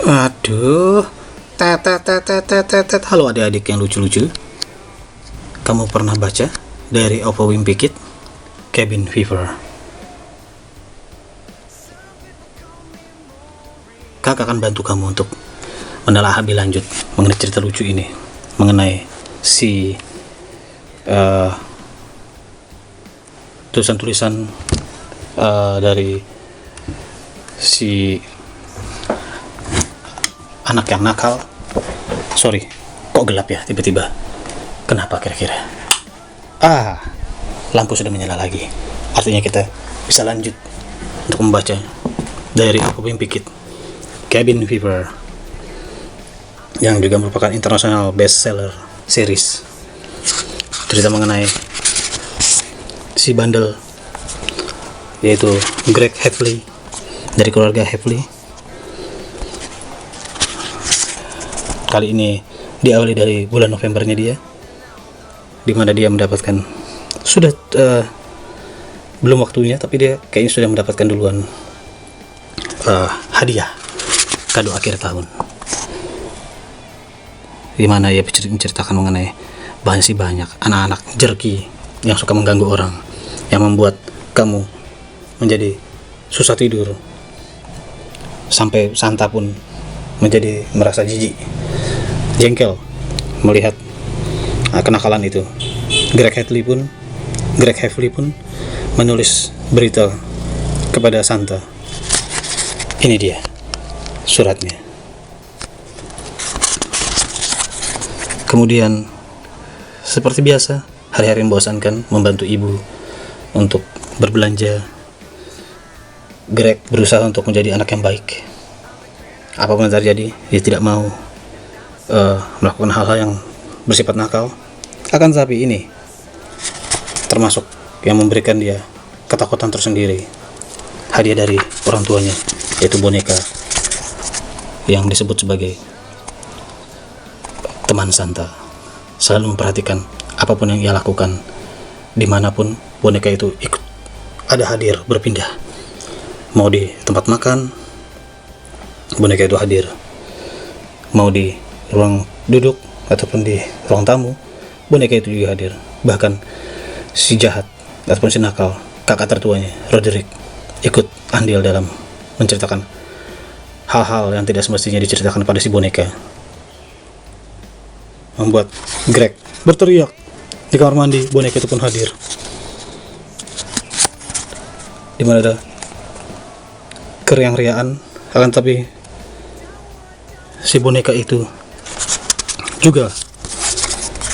Aduh, halo adik-adik yang lucu-lucu. Kamu pernah baca dari Oprah Winfrey Cabin Fever? Kakak akan bantu kamu untuk menelaah lebih lanjut mengenai cerita lucu ini, mengenai si tulisan-tulisan dari si anak yang nakal. Sorry, kok gelap ya tiba-tiba? Kenapa kira-kira? Lampu sudah menyala lagi. Artinya kita bisa lanjut untuk membaca dari Oprah Winfrey Cabin Fever, yang juga merupakan international bestseller series. Cerita mengenai si bandel, yaitu Greg Heffley dari keluarga Heffley. Kali ini diawali dari bulan Novembernya dia, dimana dia mendapatkan sudah belum waktunya, tapi dia kayaknya sudah mendapatkan duluan hadiah kado akhir tahun, dimana ia menceritakan mengenai banyak anak-anak jerky yang suka mengganggu orang, yang membuat kamu menjadi susah tidur, sampai Santa pun menjadi merasa jijik, jengkel melihat kenakalan itu. Greg Heffley pun menulis berita kepada Santa. Ini dia suratnya. Kemudian seperti biasa, hari-hari membosankan membantu ibu untuk berbelanja. Greg berusaha untuk menjadi anak yang baik. Apapun yang terjadi, dia tidak mau melakukan hal-hal yang bersifat nakal. Akan tetapi ini termasuk yang memberikan dia ketakutan tersendiri. Hadiah dari orang tuanya, yaitu boneka yang disebut sebagai teman Santa. Selalu memperhatikan apapun yang ia lakukan, dimanapun boneka itu ikut ada hadir, berpindah. Mau di tempat makan, boneka itu hadir. Mau di ruang duduk ataupun di ruang tamu, boneka itu juga hadir. Bahkan si jahat ataupun si nakal, kakak tertuanya Roderick, ikut andil dalam menceritakan hal-hal yang tidak semestinya diceritakan pada si boneka, membuat Greg berteriak di kamar mandi. Boneka itu pun hadir, dimana ada keriang-riaan. Akan tapi si boneka itu juga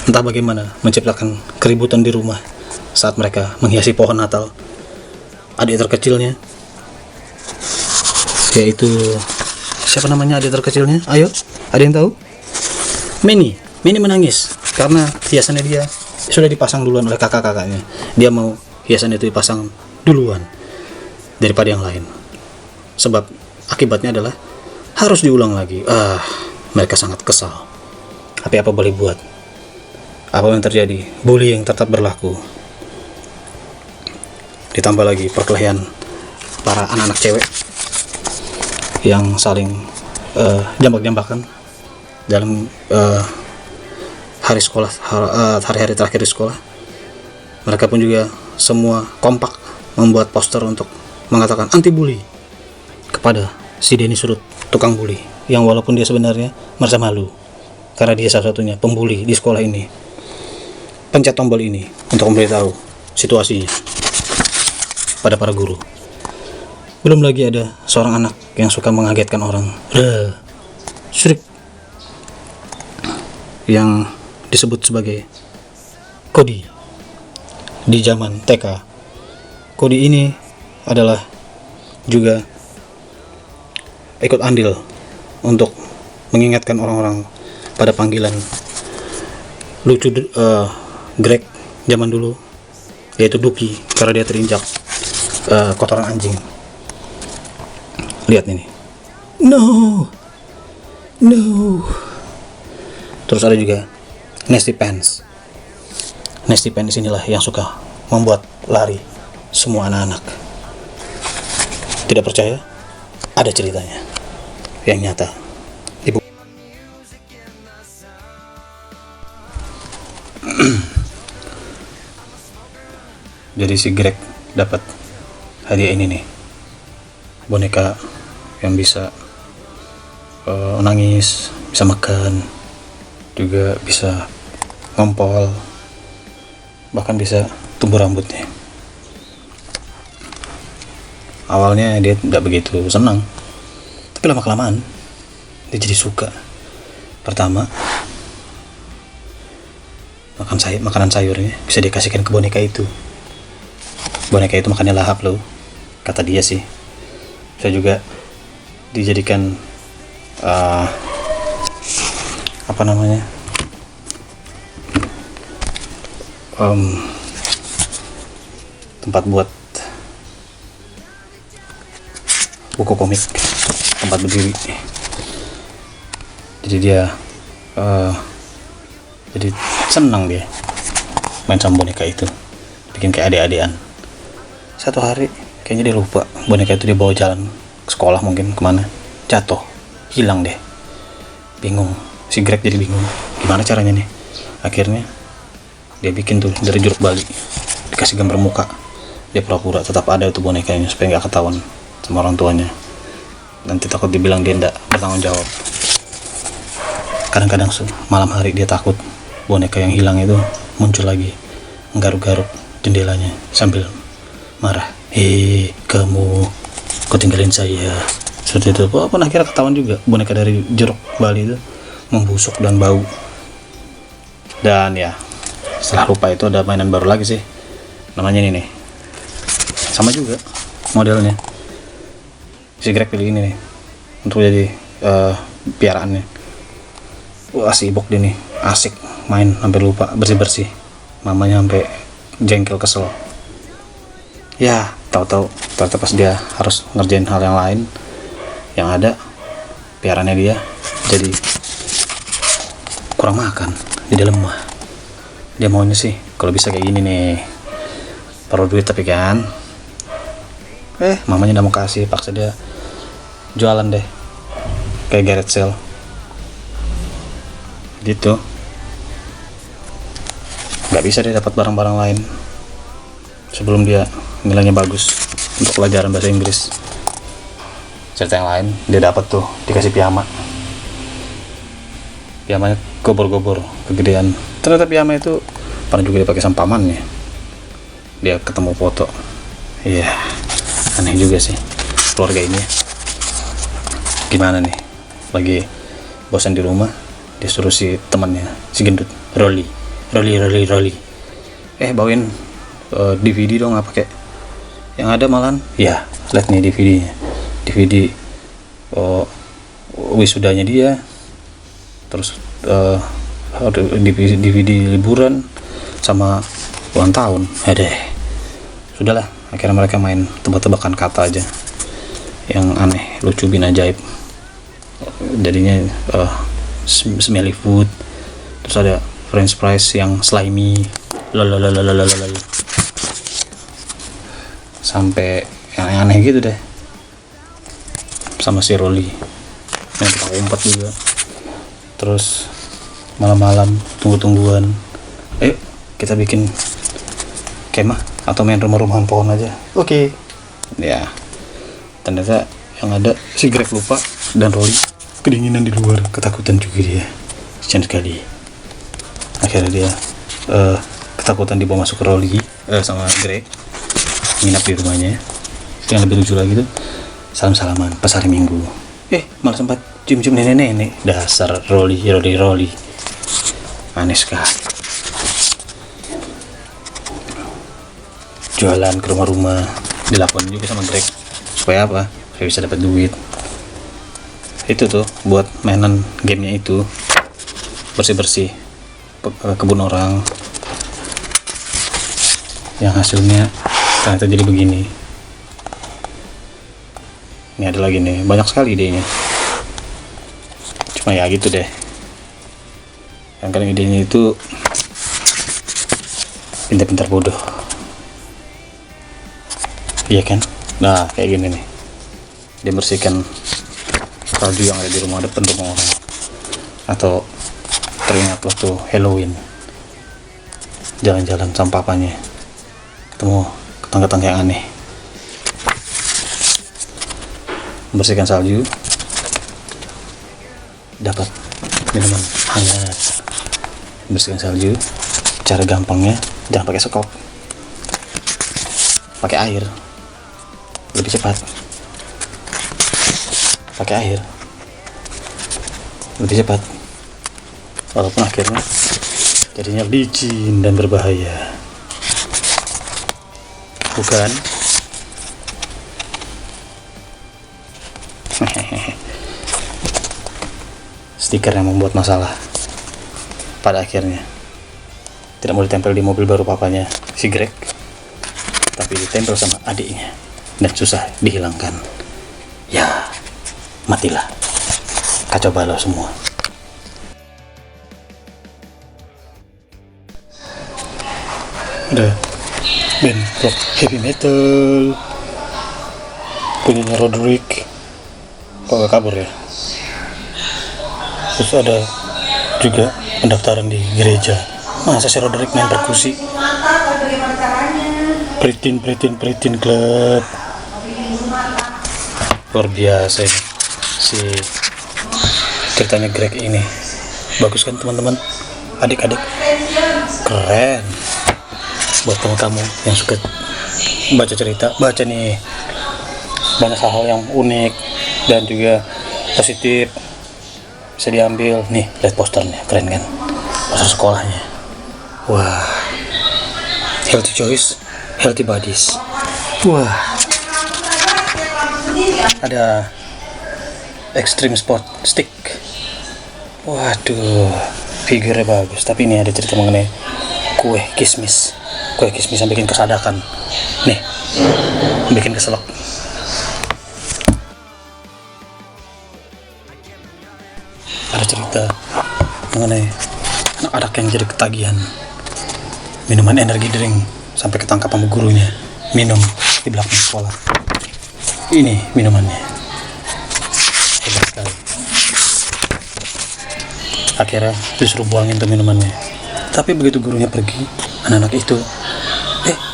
entah bagaimana menciptakan keributan di rumah saat mereka menghiasi pohon Natal. Adik terkecilnya, yaitu siapa namanya adik terkecilnya? Ayo, ada yang tahu? Minnie menangis karena hiasannya dia sudah dipasang duluan oleh kakak-kakaknya. Dia mau hiasan itu dipasang duluan daripada yang lain, sebab akibatnya adalah harus diulang lagi. Mereka sangat kesal. Tapi apa boleh buat? Apa yang terjadi? Bullying tetap berlaku. Ditambah lagi perkelahian para anak-anak cewek yang saling jambak-jambakan dalam hari sekolah, hari-hari terakhir di sekolah. Mereka pun juga semua kompak membuat poster untuk mengatakan anti bully kepada si Denny Surut, tukang bully, yang walaupun dia sebenarnya merasa malu karena dia satu-satunya pembuli di sekolah ini. Pencet tombol ini untuk memberitahu situasinya pada para guru. Belum lagi ada seorang anak yang suka mengagetkan orang, Shriek, yang disebut sebagai Cody di zaman TK. Cody ini adalah juga ikut andil untuk mengingatkan orang-orang pada panggilan lucu Greg zaman dulu, yaitu Duki, karena dia terinjak kotoran anjing. Lihat ini, no. Terus ada juga Nasty Pants. Nasty Pants inilah yang suka membuat lari semua anak-anak. Tidak percaya? Ada ceritanya yang nyata Jadi si Greg dapat hadiah ini nih, boneka yang bisa nangis, bisa makan, juga bisa ngompol, bahkan bisa tumbuh rambutnya. Awalnya dia tidak begitu senang, tapi lama kelamaan dia jadi suka. Pertama, makanan sayurnya bisa dikasihkan ke boneka itu. Boneka itu makannya lahap loh, kata dia sih. Saya juga dijadikan apa namanya, tempat buat buku komik, tempat berdiri. Jadi dia jadi senang dia main sama boneka itu, bikin kayak adik-adikan. Satu hari kayaknya dia lupa boneka itu, dia bawa jalan ke sekolah, mungkin kemana, jatuh, hilang deh. Bingung, si Greg jadi bingung gimana caranya nih. Akhirnya dia bikin tuh dari jeruk bali, dikasih gambar muka, dia pura-pura tetap ada itu bonekanya supaya nggak ketahuan sama orang tuanya, nanti takut dibilang dia nggak bertanggung jawab. Kadang-kadang malam hari dia takut boneka yang hilang itu muncul lagi, nggaruk-garuk jendelanya sambil marah, hei kamu, kau tinggalin saya, seperti itu. Walaupun akhirnya ketahuan juga boneka dari jeruk bali itu membusuk dan bau. Dan ya, setelah lupa itu ada mainan baru lagi sih, namanya ini nih, sama juga modelnya. Si Greg pilih ini nih untuk jadi piaraannya. Wah, si Ibok dia nih asik main sampai lupa bersih-bersih, mamanya sampai jengkel kesel. Ya, tahu-tahu ternyata pas dia harus ngerjain hal yang lain, yang ada piarannya dia jadi kurang makan, jadi lemah. Dia maunya sih kalau bisa kayak gini nih, perlu duit tapi kan, mamanya udah mau kasih, paksa dia jualan deh kayak garage sale gitu. Nggak bisa dia dapat barang-barang lain sebelum dia nilainya bagus untuk pelajaran bahasa Inggris. Cerita yang lain, dia dapat tuh dikasih piyamanya gobor-gobor kegedean. Ternyata piyama itu pernah juga dipakai sama pamannya. Dia ketemu foto, iya, aneh juga sih keluarga ini. Gimana nih, lagi bosan di rumah, dia suruh si temannya, si gendut, Rolly, bawain DVD dong, apa kayak yang ada malahan. Ya, lihat nih DVD-nya, DVD wisudanya dia, terus DVD liburan sama ulang tahun. Sudahlah, akhirnya mereka main tebak-tebakan kata aja yang aneh, lucu, bin ajaib. Jadinya smelly food, terus ada french fries yang slimy, sampai yang aneh gitu deh. Sama si Rolly yang tukang umpet juga. Terus malam-malam tunggu-tungguan, ayo kita bikin kemah atau main rumah-rumahan pohon aja. Oke. Ya, ternyata yang ada si Greg lupa dan Rolly kedinginan di luar, ketakutan juga dia, kasian sekali. Akhirnya dia ketakutan dibawa masuk ke Rolly sama Greg, nginap di rumahnya. Yang lebih lucu lagi tuh, salam-salaman pas hari Minggu, malah sempat cium-cium nenek-nenek. Dasar Rolly aneh sekali. Jualan ke rumah-rumah dilakukan juga sama Greg, supaya apa? Supaya bisa dapat duit. Itu tuh buat mainan gamenya itu, bersih-bersih kebun orang, yang hasilnya ternyata jadi begini. Ini ada lagi nih, banyak sekali idenya, cuma ya gitu deh. Yang kadang idenya itu pintar-pintar bodoh, iya kan? Nah, kayak gini nih, dia bersihkan radio yang ada di rumah depan rumah orang, atau teringat waktu Halloween jalan-jalan sama papanya, ketemu ketangga-tangga yang aneh. Membersihkan salju, dapat minuman hangat. Membersihkan salju, cara gampangnya jangan pakai sekop, pakai air lebih cepat. Pakai air lebih cepat, walaupun akhirnya jadinya licin dan berbahaya, bukan? Stiker yang membuat masalah pada akhirnya tidak mau ditempel di mobil baru papanya si Greg, tapi ditempel sama adiknya dan susah dihilangkan. Ya, matilah, kacau balau semua. Ada band rock heavy metal punyanya Roderick, kok gak kabur ya. Terus ada juga pendaftaran di gereja. Masa si Roderick main perkusi? Pritin Club. Luar biasa ini si ceritanya Greg ini. Bagus kan teman-teman, adik-adik? Keren. Buat kamu yang suka baca cerita, baca nih, banyak hal-hal yang unik dan juga positif bisa diambil. Nih, lihat posternya, keren kan? Poster sekolahnya. Wah, healthy choice, healthy bodies. Wah, ada extreme sport stick. Waduh, figurnya bagus. Tapi ini ada cerita mengenai kue kismis yang bikin kesadakan. Nih, bikin keselak. Ada cerita mengenai anak-anak yang jadi ketagihan minuman energi drink sampai ketangkap sama gurunya minum di belakang sekolah. Ini minumannya, hebat sekali. Akhirnya disuruh buangin tuh minumannya. Tapi begitu gurunya pergi, anak-anak itu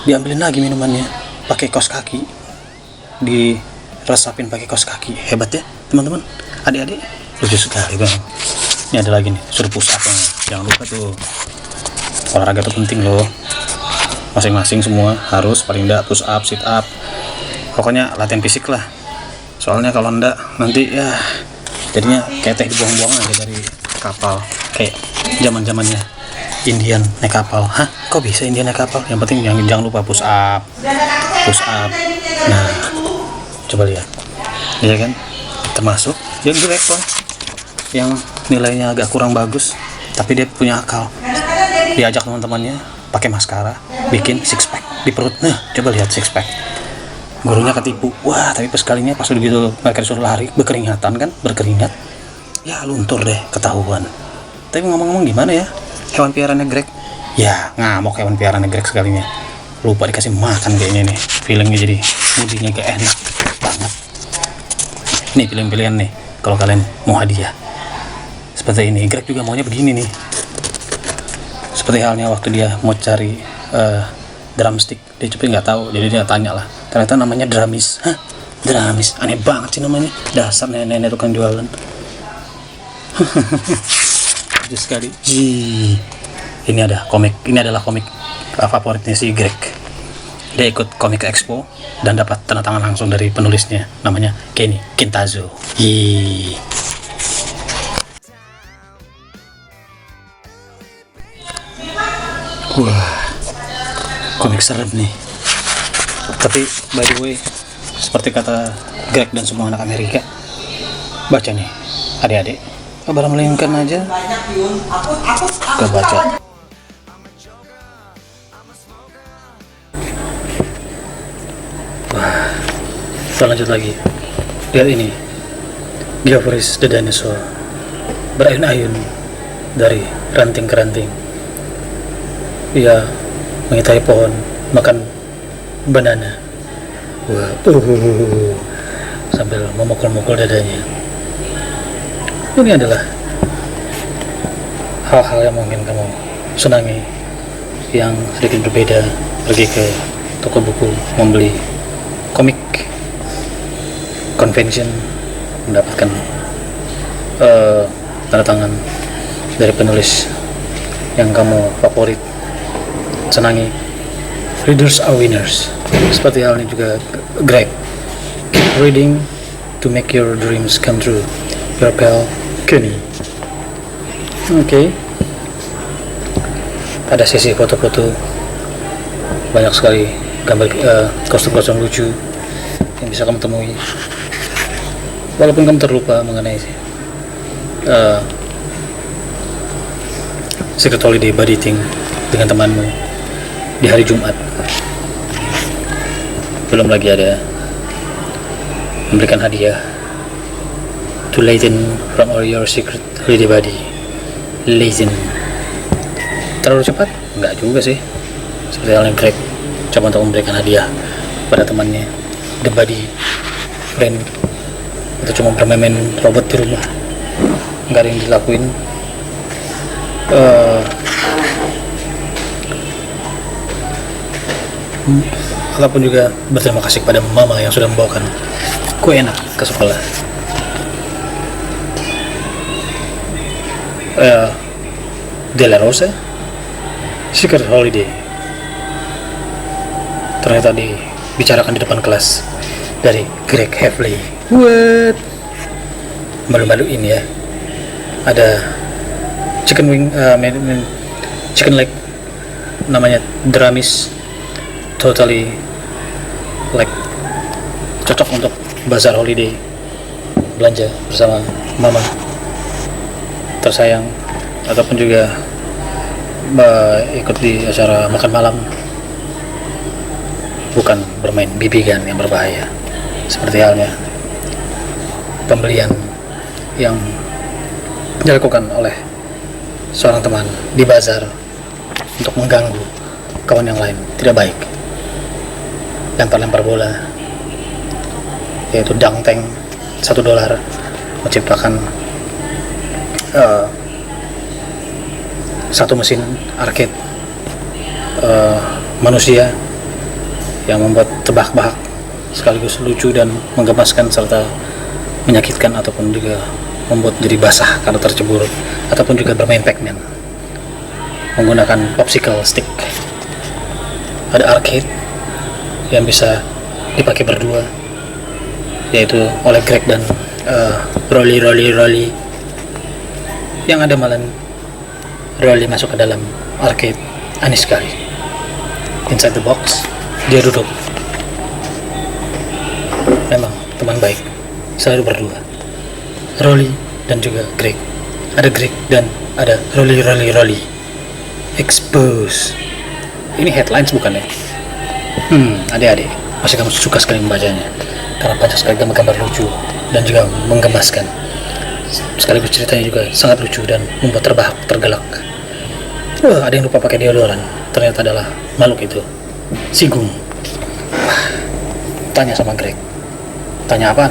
diambilin lagi minumannya pakai kaos kaki, diresapin pakai kaos kaki. Hebat ya teman-teman, adik-adik, lucu sekali bang. Ini ada lagi nih, suruh push up. Jangan lupa tuh, olahraga tuh penting loh. Masing-masing semua harus paling enggak push up, sit up, pokoknya latihan fisik lah. Soalnya kalau enggak nanti ya jadinya kayak teh dibuang-buang aja dari kapal, kayak zaman-zamannya Indian naik kapal. Hah, kok bisa Indian naik kapal? Yang penting jangan lupa push up. Nah, coba lihat, ya kan? Termasuk yang jelek pun, yang nilainya agak kurang bagus, tapi dia punya akal. Diajak teman-temannya pakai maskara, bikin six pack di perut. Nah, coba lihat six pack. Gurunya ketipu. Wah, tapi pas kalinya pas begitu mereka disuruh lari, berkeringat. Ya luntur deh, ketahuan. Tapi ngomong-ngomong gimana ya? Hewan peliharaannya Greg? Ya, ngamuk hewan peliharaannya Greg sekalinya. Lupa dikasih makan kayaknya nih. Feelingnya jadi mudinya gak enak banget. Nih pilihan-pilihan nih, kalau kalian mau hadiah seperti ini. Greg juga maunya begini nih. Seperti halnya waktu dia mau cari drumstick, dia cepet nggak tahu, jadi dia tanya lah. Ternyata namanya dramis. Hah, dramis? Aneh banget sih namanya. Dasar nenek-nenek tukang jualan. Lucu sekali. Ini adalah komik favoritnya si Greg. Dia ikut Comic Expo dan dapat tanda tangan langsung dari penulisnya, namanya Kenny Kintazo. Wah, komik serem nih. Tapi by the way, seperti kata Greg dan semua anak Amerika, baca nih adik-adik, Abraham Lincoln aja gak baca. Wah, kita lanjut lagi. Lihat ini, Geoffrey the Dinosaur berayun-ayun dari ranting ke ranting. Ia mengitai pohon, makan banana. Wah, sambil memukul-mukul dadanya. Ini adalah hal-hal yang mungkin kamu senangi, yang sedikit berbeda, pergi ke toko buku, membeli komik convention, mendapatkan tanda tangan dari penulis yang kamu favorit, senangi. Readers are winners. Seperti halnya juga Greg. Keep reading to make your dreams come true. Your pal Kenny. Oke. Ada sesi foto-foto, banyak sekali gambar kostum-kostum lucu yang bisa kamu temui. Walaupun kamu terlupa mengenai secret holiday budgeting dengan temanmu di hari Jumat. Belum lagi ada memberikan hadiah to Leighton from your secret holiday buddy. Leighton terlalu cepat? Enggak juga sih. Seperti halnya Greg coba untuk memberikan hadiah pada temannya, the buddy friend, atau cuma bermain robot di rumah, nggak ada yang dilakuin. Ataupun juga berterima kasih kepada mama yang sudah membawakan kue enak ke sekolah. De La Rosa Secret Holiday ternyata dibicarakan di depan kelas dari Greg Heffley. What? Malu-maluin ya. Ada chicken wing, chicken leg, namanya Dramis, totally like cocok untuk bazar holiday, belanja bersama mama tersayang, ataupun juga ikut di acara makan malam, bukan bermain BB gun yang berbahaya seperti halnya pembelian yang dilakukan oleh seorang teman di bazar untuk mengganggu kawan yang lain. Tidak baik. Lempar-lempar bola, yaitu dunk tank $1, menciptakan satu mesin arcade manusia yang membuat tebak-bahak sekaligus lucu dan menggemaskan, serta menyakitkan ataupun juga membuat jadi basah karena tercebur, ataupun juga bermain Pac-Man menggunakan popsicle stick. Ada arcade yang bisa dipakai berdua, yaitu oleh Greg dan Rolly. Yang ada malah Rolly masuk ke dalam arcade, aneh sekali. Inside the box dia duduk. Memang teman baik, selalu berdua, Rolly dan juga Greg. Ada Greg dan ada Rolly. Expose. Ini headlines bukan ya? Adik-adik, pasti kamu suka sekali membacanya karena banyak sekali gambar-gambar lucu dan juga menggemaskan. Sekaligus ceritanya juga sangat lucu dan membuat tergelak. Ada yang lupa pakai deodoran, ternyata adalah makhluk itu, Sigung. Tanya sama Greg. Tanya apaan?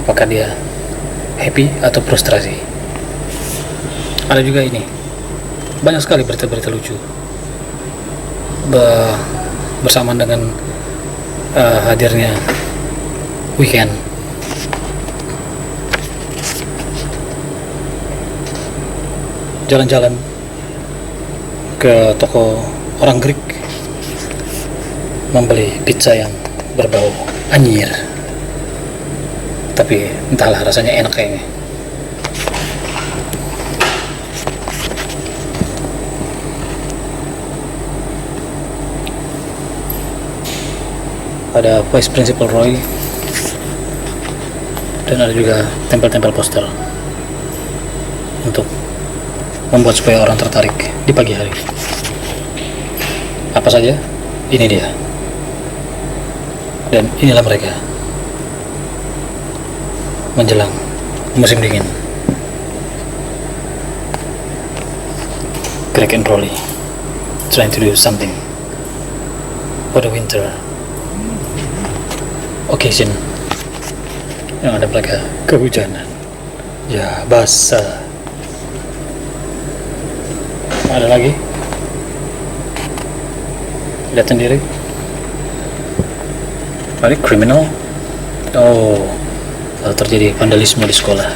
Apakah dia happy atau frustrasi? Ada juga ini, banyak sekali berita-berita lucu bersamaan dengan hadirnya weekend. Jalan-jalan ke toko orang Greek, membeli pizza yang berbau anyir, tapi entahlah rasanya enak kayaknya. Ada Vice Principal Roy dan ada juga tempel-tempel poster untuk membuat supaya orang tertarik di pagi hari. Apa saja? Ini dia. Dan inilah mereka menjelang musim dingin. Greg and Rolly trying to do something for the winter occasion, yang ada mereka kehujanan, ya basah. Ada lagi Lihat sendiri. Ini kriminal. Oh, lalu terjadi vandalisme di sekolah.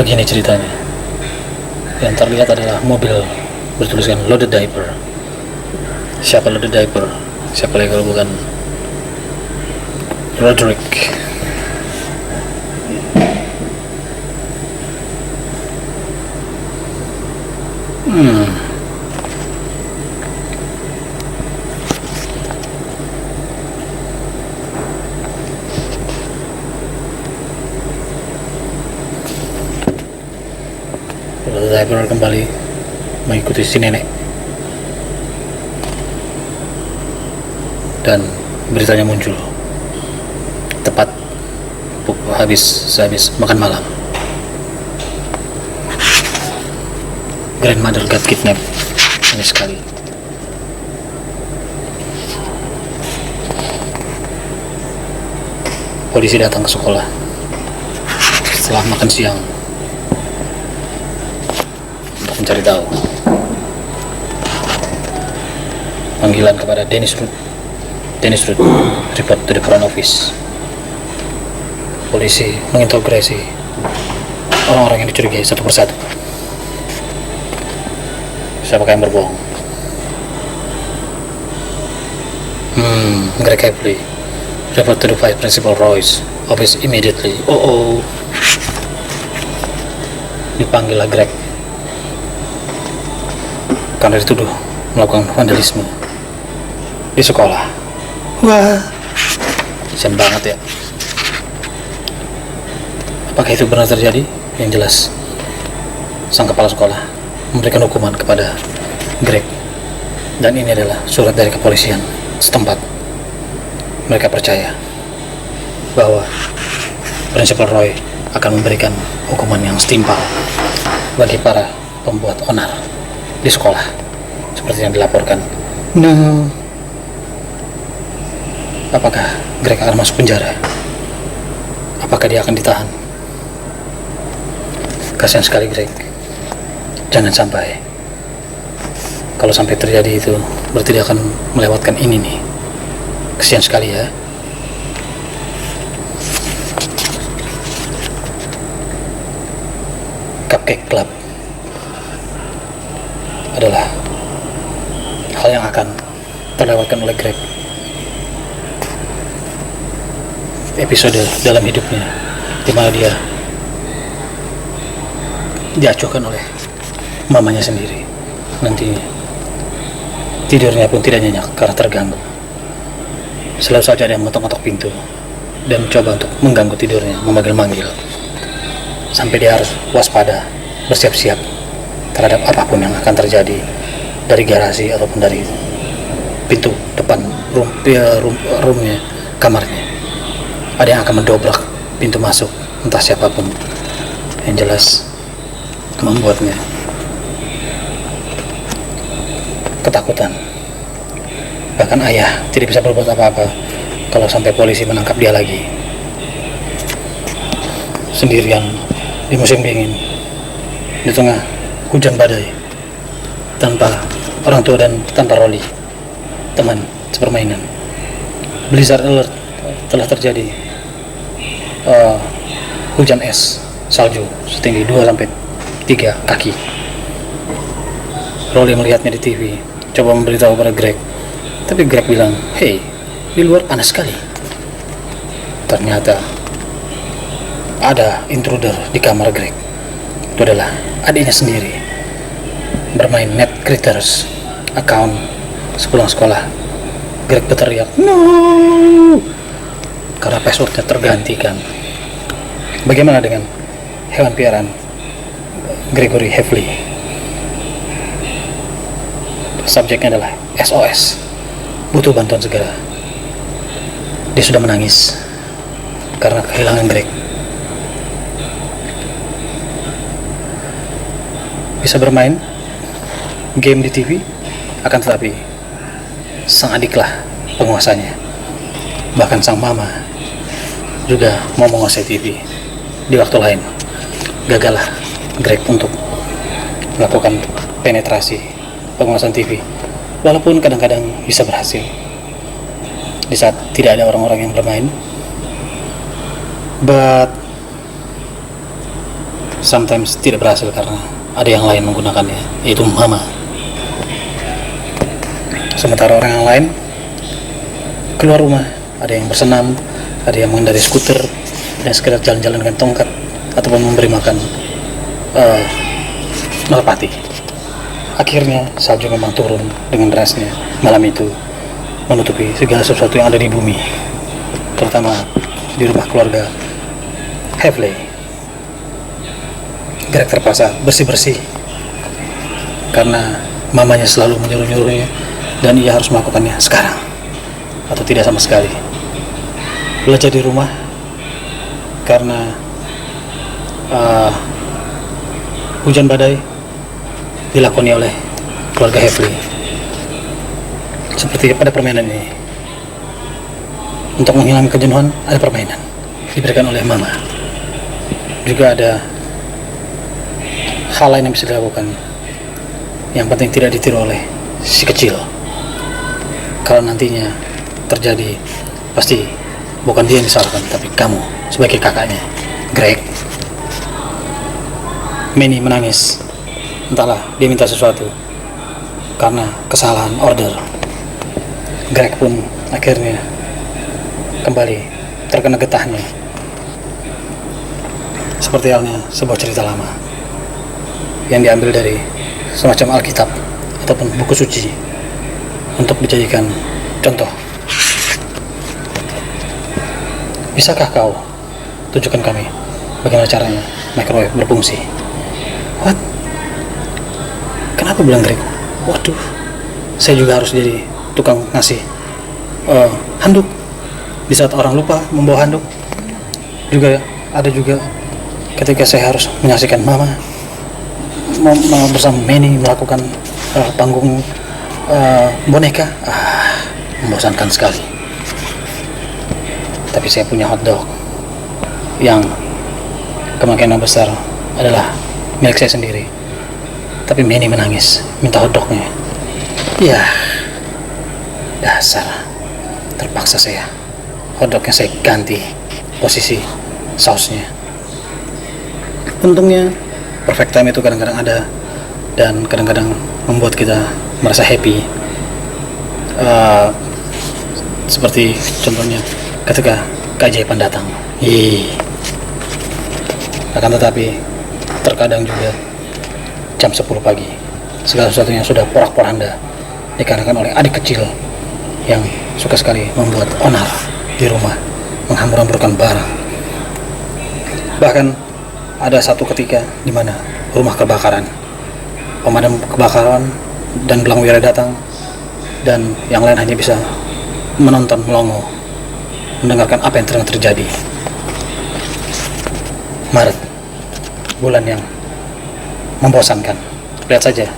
Begini ceritanya. Yang terlihat adalah mobil bertuliskan loaded diaper. Siapa loaded diaper? Siapa lagi kalau bukan Roderick. Driver kembali mengikuti si nenek, dan beritanya muncul tepat sehabis makan malam. Grandmother got kidnapped. Ini sekali. Polisi datang ke sekolah setelah makan siang untuk mencari tahu. Panggilan kepada Dennis Root, report to the front office. Polisi menginterogasi orang-orang yang dicurigai satu persatu. Siapakah yang berbohong? Greg Heffley, report to the Vice Principal Roy's office immediately. Dipanggillah Greg karena dituduh melakukan vandalisme di sekolah. Wah, kasian banget ya. Apakah itu benar terjadi? Yang jelas, sang kepala sekolah memberikan hukuman kepada Greg, dan ini adalah surat dari kepolisian setempat. Mereka percaya bahwa Principal Roy akan memberikan hukuman yang setimpal bagi para pembuat onar di sekolah, seperti yang dilaporkan. Apakah Greg akan masuk penjara? Apakah dia akan ditahan? Kasihan sekali Greg. Jangan sampai. Kalau sampai terjadi itu, berarti dia akan melewatkan ini nih. Kasihan sekali ya. Cupcake Club adalah hal yang akan terlewatkan oleh Greg. Episode dalam hidupnya di mana dia diacuhkan oleh mamanya sendiri. Nantinya tidurnya pun tidak nyenyak karena terganggu. Selalu saja ada yang mengetok-ngetok pintu dan mencoba untuk mengganggu tidurnya, memanggil-manggil, sampai dia harus waspada, bersiap-siap terhadap apapun yang akan terjadi dari garasi ataupun dari pintu depan roomnya, kamarnya. Ada yang akan mendobrak pintu masuk, entah siapapun. Yang jelas membuatnya ketakutan. Bahkan ayah tidak bisa berbuat apa-apa kalau sampai polisi menangkap dia lagi. Sendirian di musim dingin, di tengah hujan badai, tanpa orang tua dan tanpa Rolly, teman sepermainan. Blizzard alert telah terjadi. Hujan es, salju setinggi 2-3 kaki. Rolly melihatnya di TV, coba memberitahu pada Greg, tapi Greg bilang, "Hey, di luar panas sekali." Ternyata ada intruder di kamar Greg. Itu adalah adiknya sendiri, bermain Net Critters account sepulang sekolah. Greg berteriak, "No!" karena passwordnya tergantikan. Bagaimana dengan hewan piaraan Gregory Heffley? Subjeknya adalah SOS, butuh bantuan segera. Dia sudah menangis karena kehilangan Greg. Bisa bermain game di TV, akan tetapi sang adiklah penguasanya. Bahkan sang mama juga mau menguasai TV. Di waktu lain, gagallah Greg untuk melakukan penetrasi penguasaan TV walaupun kadang-kadang bisa berhasil di saat tidak ada orang-orang yang bermain, but sometimes tidak berhasil karena ada yang lain menggunakannya, yaitu mama. Sementara orang yang lain keluar rumah, ada yang bersenam, ada yang mengendarai skuter, dan sekedar jalan-jalan dengan tongkat ataupun memberi makan merpati. Akhirnya salju memang turun dengan derasnya malam itu, menutupi segala sesuatu yang ada di bumi, terutama di rumah keluarga Havley. Greg terpaksa bersih-bersih karena mamanya selalu menyuruh-nyuruhnya, dan ia harus melakukannya sekarang atau tidak sama sekali. Belajar di rumah karena hujan badai dilakoni oleh keluarga Havley. Seperti pada permainan ini, untuk menghilangkan kejenuhan ada permainan diberikan oleh mama. Juga ada hal lain yang bisa dilakukan, yang penting tidak ditiru oleh si kecil. Kalau nantinya terjadi, pasti bukan dia yang disalahkan, tapi kamu sebagai kakaknya, Greg. Manny menangis, entahlah dia minta sesuatu karena kesalahan order. Greg pun akhirnya kembali terkena getahnya, seperti halnya sebuah cerita lama yang diambil dari semacam Alkitab ataupun buku suci untuk dijadikan contoh. Bisakah kau tunjukkan kami bagaimana caranya microwave berfungsi? What? Kenapa bilang Greg? Waduh, saya juga harus jadi tukang ngasih handuk di saat orang lupa membawa handuk. Juga ada juga ketika saya harus menyaksikan mama bersama Manny melakukan panggung boneka. Membosankan sekali. Tapi saya punya hotdog yang kemungkinan besar adalah milik saya sendiri. Tapi Manny menangis minta hotdognya. Ya, dasar, terpaksa saya hotdognya saya ganti posisi sausnya. Untungnya perfect time itu kadang-kadang ada, dan kadang-kadang membuat kita merasa happy. Seperti contohnya ketika keajaiban datang. Akan tetapi terkadang juga jam 10 pagi segala sesuatunya sudah porak-poranda dikarenakan oleh adik kecil yang suka sekali membuat onar di rumah, menghambur-hamburkan barang. Bahkan ada satu ketika di mana rumah kebakaran, pemadam kebakaran dan belang wira datang, dan yang lain hanya bisa menonton melongo mendengarkan apa yang sedang terjadi. Maret, bulan yang membosankan. Lihat saja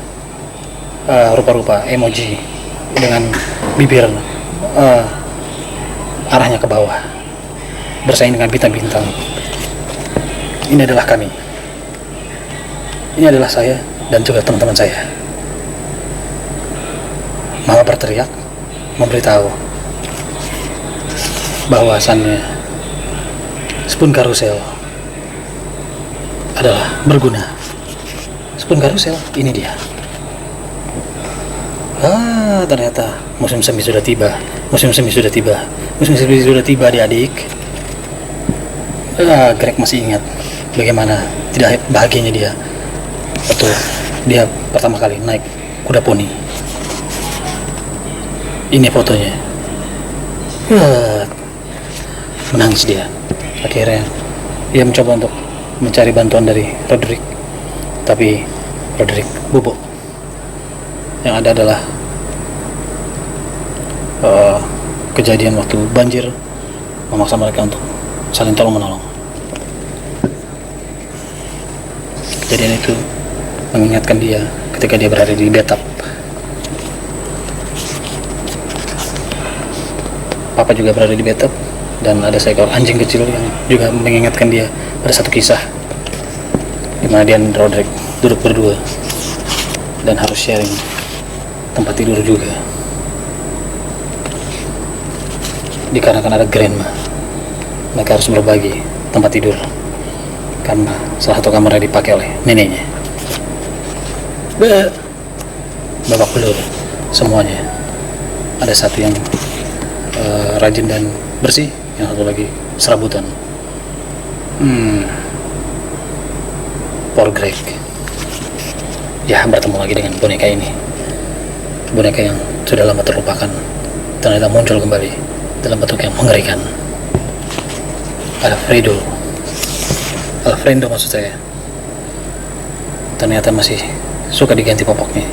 rupa-rupa emoji dengan bibir arahnya ke bawah, bersaing dengan bintang-bintang. Ini adalah kami. Ini adalah saya dan juga teman-teman saya. Mama berteriak memberitahu bahwasannya spoon karusel adalah berguna. Spoon karusel, ini dia. Ternyata musim semi sudah tiba. Musim semi sudah tiba. Musim semi sudah tiba, adik-adik. Greg masih ingat bagaimana tidak bahagianya dia waktu dia pertama kali naik kuda poni. Ini fotonya. Menangis dia. Akhirnya dia mencoba untuk mencari bantuan dari Roderick, tapi Roderick bubuk. Yang ada adalah kejadian waktu banjir memaksa mereka untuk saling tolong menolong. Kejadian itu mengingatkan dia ketika dia berada di bathtub. Papa juga berada di bathtub, dan ada seekor anjing kecil yang juga mengingatkan dia pada satu kisah di mana dia dan Roderick duduk berdua dan harus sharing tempat tidur juga. Dikarenakan ada grandma, mereka harus berbagi tempat tidur karena salah satu kamarnya dipakai oleh neneknya. Babak belur semuanya. Ada satu yang rajin dan bersih, yang satu lagi serabutan. Poor Greg. Ya, bertemu lagi dengan boneka ini. Boneka yang sudah lama terlupakan ternyata muncul kembali dalam bentuk yang mengerikan. Alfredo maksud saya. Ternyata masih suka diganti popoknya.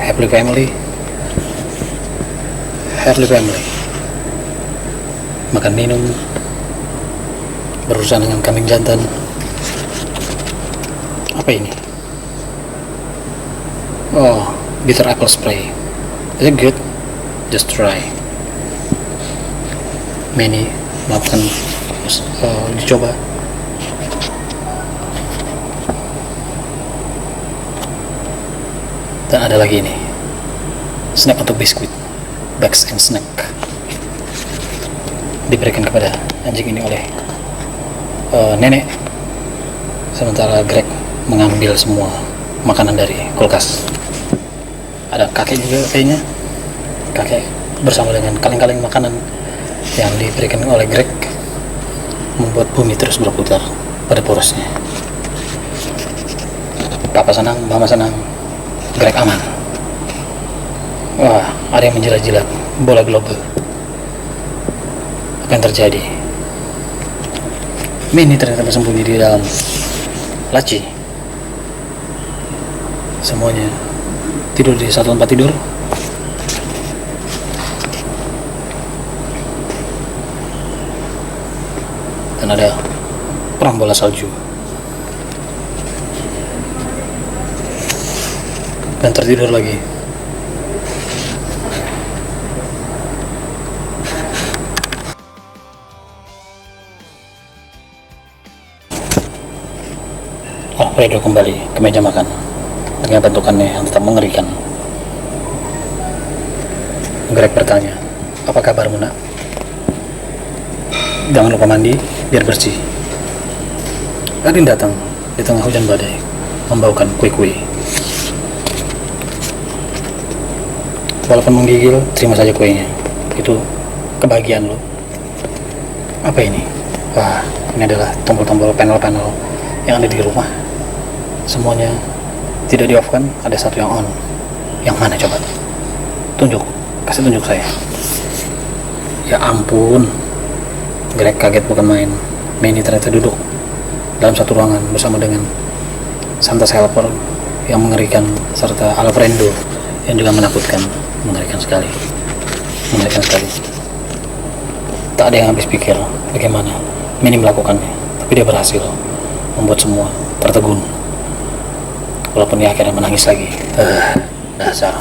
Happy family. Makan minum, berurusan dengan kambing jantan. Apa ini? Oh, bitter apple spray. Is it good? Just try. Manny melakukan dicoba. Dan ada lagi ini, snack untuk biskuit, Bags and Snack, diberikan kepada anjing ini oleh nenek, sementara Greg mengambil semua makanan dari kulkas. Ada kakek juga kayaknya, kakek bersama dengan kaleng-kaleng makanan yang diberikan oleh Greg membuat bumi terus berputar pada porosnya. Papa senang, mama senang, Greg aman. Wah, ada yang menjilat-jilat bola globe. Apa yang terjadi? Minnie ternyata bersembunyi di dalam laci. Semuanya tidur di satu tempat tidur. Dan ada perang bola salju. Dan tertidur lagi. Alfredo kembali ke meja makan dengan bentukannya yang tetap mengerikan. Greg bertanya, "Apa kabarmu, nak? Jangan lupa mandi biar bersih." Radin datang di tengah hujan badai membawakan kue-kue. Walaupun menggigil, terima saja kuenya. Itu kebahagiaan lo. Apa ini? Wah, ini adalah tombol-tombol panel-panel yang ada di rumah. Semuanya tidak di-off-kan, ada satu yang on. Yang mana coba? Tunjuk, kasih tunjuk saya. Ya ampun, Greg kaget bukan main. Manny ternyata duduk dalam satu ruangan bersama dengan Santa's Helper yang mengerikan, serta Alfredo yang juga menakutkan. Mengerikan sekali. Tak ada yang habis pikir bagaimana Manny melakukannya, tapi dia berhasil membuat semua tertegun. Walaupun dia akhirnya menangis lagi. Dasar.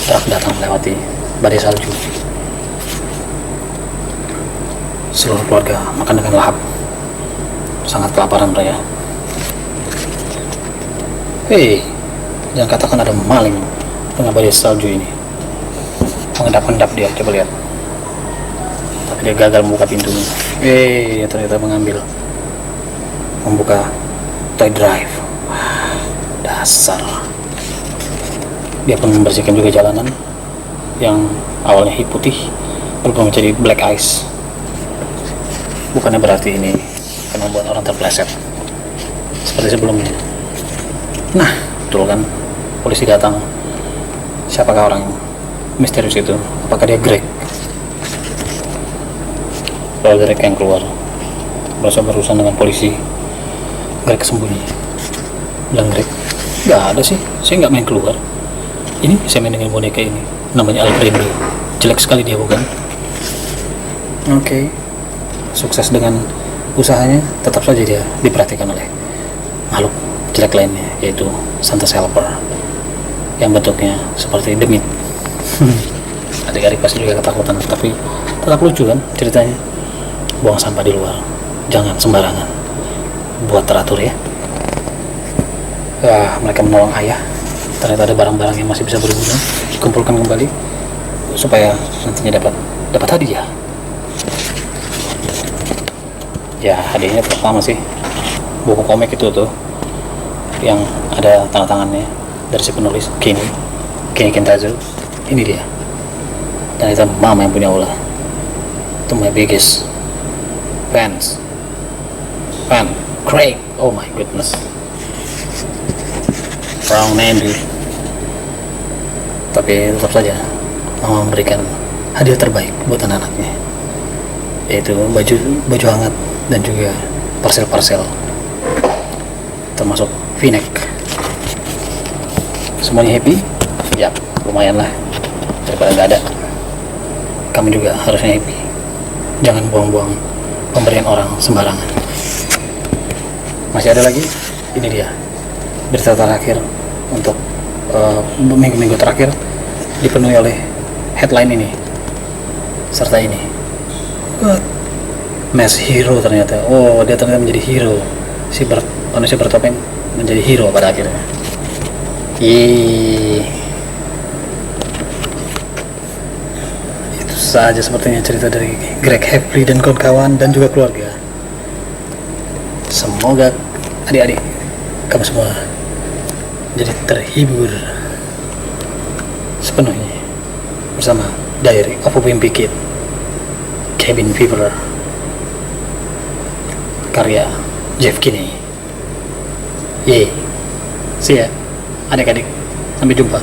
Truk datang melewati badai salju. Seluruh keluarga makan dengan lahap. Sangat kelaparan mereka. Hei, jangan katakan ada maling tengah badai salju ini. Mengendap-endap dia, coba lihat. Tapi dia gagal membuka pintunya. Dia ternyata membuka toy drive. Dasar. Dia pun membersihkan juga jalanan yang awalnya putih berubah menjadi black ice. Bukannya berarti ini akan membuat orang terpleset seperti sebelumnya. Nah, betul kan, polisi datang. Siapakah orang misterius itu? Apakah dia Greg? Kalau Greg yang keluar merasa berurusan dengan polisi, Greg sembunyi. Bilang, Greg, gak ada sih, saya gak main keluar. Ini saya main dengan boneka ini, namanya Alfredo. Jelek sekali dia, bukan? Oke. Sukses dengan usahanya, tetap saja dia diperhatikan oleh makhluk jelek lainnya, yaitu Santa's Helper yang bentuknya seperti demit. Adik-adik pasti juga ketakutan, tapi tetap lucu kan ceritanya. Buang sampah di luar, jangan sembarangan. buat teratur ya. Mereka menolong ayah. Ternyata ada barang-barang yang masih bisa berguna, dikumpulkan kembali supaya nantinya dapat hadiah. Ya, hadiahnya pertama sih buku komik itu tuh yang ada tanda tangannya dari si penulis Kenny Kentazo. Ini dia. Dan itu mama yang punya ulah. Itu my biggest fan Craig. Oh my goodness, Brown Andy. Tapi tetap saja mama memberikan hadiah terbaik buat anak-anaknya, yaitu baju hangat dan juga parcel termasuk V-neck. Semuanya happy? Ya, lumayan lah, daripada nggak ada. Kami juga harusnya happy. Jangan buang-buang pemberian orang sembarangan. Masih ada lagi, ini dia berita terakhir untuk minggu-minggu terakhir, dipenuhi oleh headline ini serta ini. Mass hero ternyata. Oh, dia ternyata menjadi hero. Si manusia bertopeng menjadi hero pada akhirnya. Itu saja sepertinya cerita dari Greg Heffley dan kawan-kawan dan juga keluarga. Semoga adik-adik kamu semua jadi terhibur sepenuhnya bersama Diary of a Wimpy Kid, Cabin Fever, karya Jeff Kinney. See ya adik-adik, sampai jumpa.